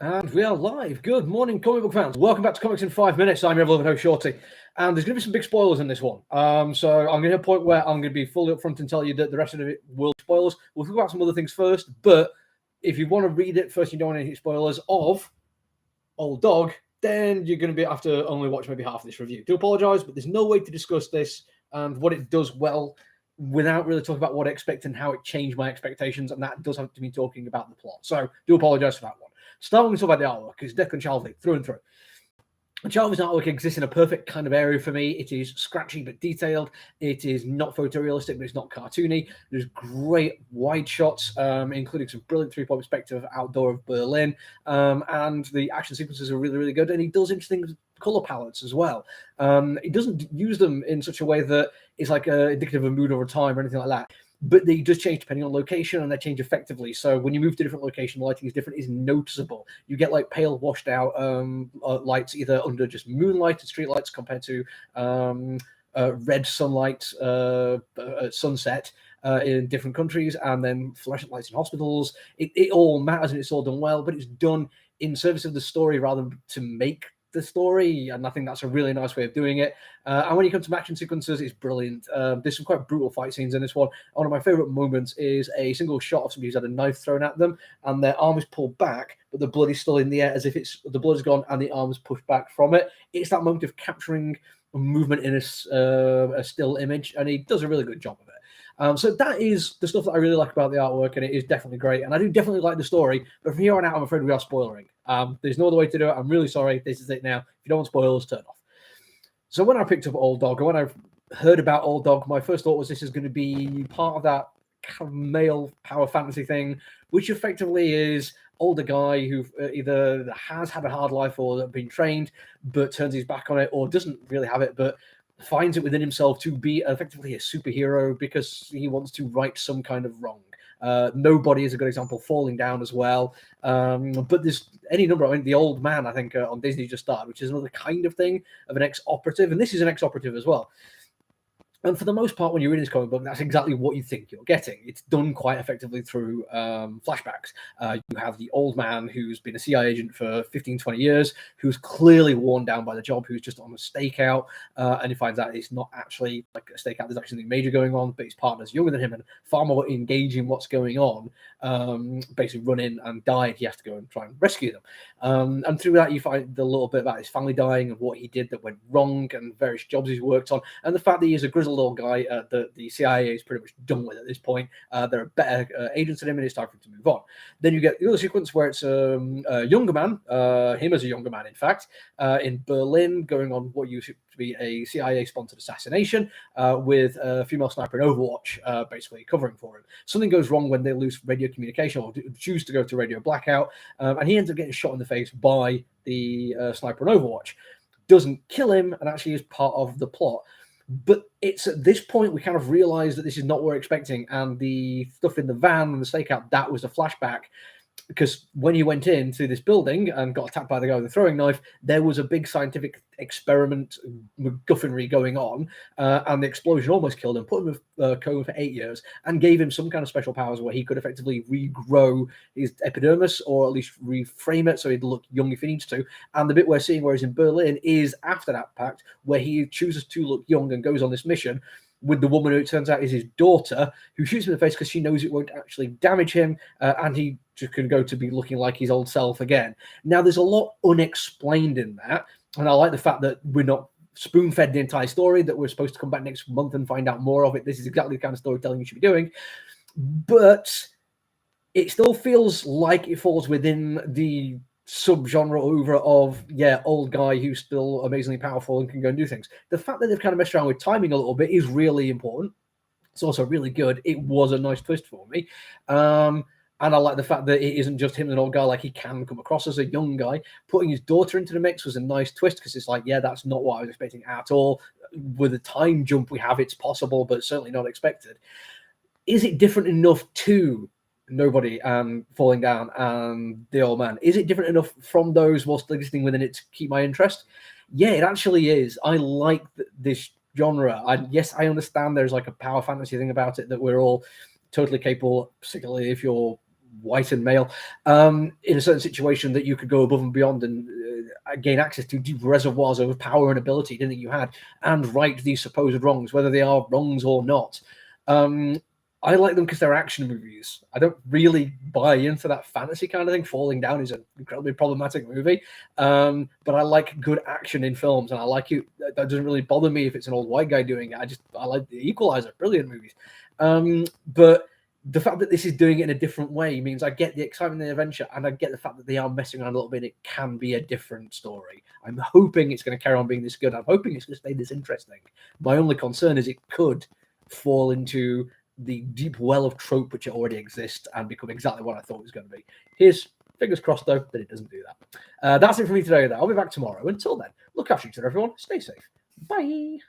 And we are live. Good morning, comic book fans. Welcome back to Comics in 5 Minutes. I'm your beloved host, Shorty. And there's going to be some big spoilers in this one. So I'm going to hit a point where I'm going to be fully upfront and tell you that the rest of it will be spoilers. We'll talk about some other things first. But if you want to read it first, you don't want any spoilers of Old Dog, then you're going to have to only watch maybe half of this review. Do apologise, but there's no way to discuss this and what it does well without really talking about what I expect and how it changed my expectations. And that does have to be talking about the plot. So do apologise for that one. Starting with about the artwork is Declan Shalvey through and through. Shalvey's artwork exists in a perfect kind of area for me. It is scratchy but detailed. It is not photorealistic, but it's not cartoony. There's great wide shots, including some brilliant three-point perspective outdoor of Berlin. And the action sequences are really, really good. And he does interesting color palettes as well. He doesn't use them in such a way that is like indicative of mood over time or anything like that. But they just change depending on location, and they change effectively. So when you move to different location, the lighting is different, is noticeable. You get like pale, washed out lights either under just moonlight and street lights compared to red sunlight at sunset in different countries, and then fluorescent lights in hospitals. It all matters, and it's all done well, but it's done in service of the story rather than to make the story, and I think that's a really nice way of doing it. And when you come to action sequences, it's brilliant. There's some quite brutal fight scenes in this one. One of my favorite moments is a single shot of somebody who's had a knife thrown at them, and their arm is pulled back, but the blood is still in the air, as if the blood is gone and the arm is pushed back from it. It's that moment of capturing movement in a still image, and he does a really good job of it. So that is the stuff that I really like about the artwork, and it is definitely great. And I do definitely like the story, but from here on out, I'm afraid we are spoiling. There's no other way to do it. I'm really sorry. This is it now. If you don't want spoilers, turn off. So when I picked up Old Dog, and when I heard about Old Dog, my first thought was this is going to be part of that kind of male power fantasy thing, which effectively is older guy who either has had a hard life or been trained, but turns his back on it, or doesn't really have it, but finds it within himself to be effectively a superhero because he wants to right some kind of wrong. Nobody is a good example. Falling Down as well. But there's any number. I mean, The Old Man, I think, on Disney just started, which is another kind of thing of an ex-operative. And this is an ex-operative as well. And for the most part, when you're reading this comic book, that's exactly what you think you're getting. It's done quite effectively through flashbacks. You have the old man who's been a CIA agent for 15, 20 years, who's clearly worn down by the job, who's just on a stakeout, and he finds out it's not actually like a stakeout. There's actually something major going on, but his partner's younger than him and far more engaged in what's going on. Basically run in and died. He has to go and try and rescue them. And through that, you find a little bit about his family dying and what he did that went wrong and various jobs he's worked on, and the fact that he is a grizzled old guy the CIA is pretty much done with at this point. There are better agents than him, and it's time for him to move on. Then you get the other sequence where it's a younger man, him as a younger man, in fact, in Berlin, going on what used to be a CIA-sponsored assassination with a female sniper in Overwatch, basically covering for him. Something goes wrong when they lose radio communication or choose to go to radio blackout, and he ends up getting shot in the face by the sniper in Overwatch. Doesn't kill him, and actually is part of the plot. But it's at this point we kind of realize that this is not what we're expecting, and the stuff in the van and the stakeout, that was a flashback. Because when he went into this building and got attacked by the guy with the throwing knife, there was a big scientific experiment MacGuffinry going on, and the explosion almost killed him, put him in a coma for 8 years, and gave him some kind of special powers where he could effectively regrow his epidermis, or at least reframe it so he'd look young if he needs to. And the bit we're seeing where he's in Berlin is after that pact, where he chooses to look young and goes on this mission with the woman who it turns out is his daughter, who shoots him in the face because she knows it won't actually damage him, and he just can go to be looking like his old self again. Now, there's a lot unexplained in that, and I like the fact that we're not spoon-fed the entire story, that we're supposed to come back next month and find out more of it. This is exactly the kind of storytelling you should be doing, but it still feels like it falls within the subgenre over of old guy who's still amazingly powerful and can go and do things. The fact that they've kind of messed around with timing a little bit is really important. It's also really good. It was a nice twist for me. And I like the fact that it isn't just him, an old guy, like he can come across as a young guy. Putting his daughter into the mix was a nice twist, because it's like, that's not what I was expecting at all. With the time jump we have, it's possible, but certainly not expected. Is it different enough to Nobody and Falling Down and The Old Man? Is it different enough from those while still existing within it to keep my interest? Yeah, it actually is. I like this genre. Yes, I understand there's like a power fantasy thing about it that we're all totally capable, particularly if you're white and male, in a certain situation that you could go above and beyond and gain access to deep reservoirs of power and ability that you had, and right these supposed wrongs, whether they are wrongs or not. I like them because they're action movies. I don't really buy into that fantasy kind of thing. Falling Down is an incredibly problematic movie, but I like good action in films, and I like it. That doesn't really bother me if it's an old white guy doing it. I like The Equalizer, brilliant movies. But the fact that this is doing it in a different way means I get the excitement and the adventure, and I get the fact that they are messing around a little bit. It can be a different story. I'm hoping it's going to carry on being this good. I'm hoping it's going to stay this interesting. My only concern is it could fall into the deep well of trope which already exists and become exactly what I thought it was going to be. Here's fingers crossed, though, that it doesn't do that. That's it for me today, though. I'll be back tomorrow. Until then, look after each other, everyone. Stay safe. Bye.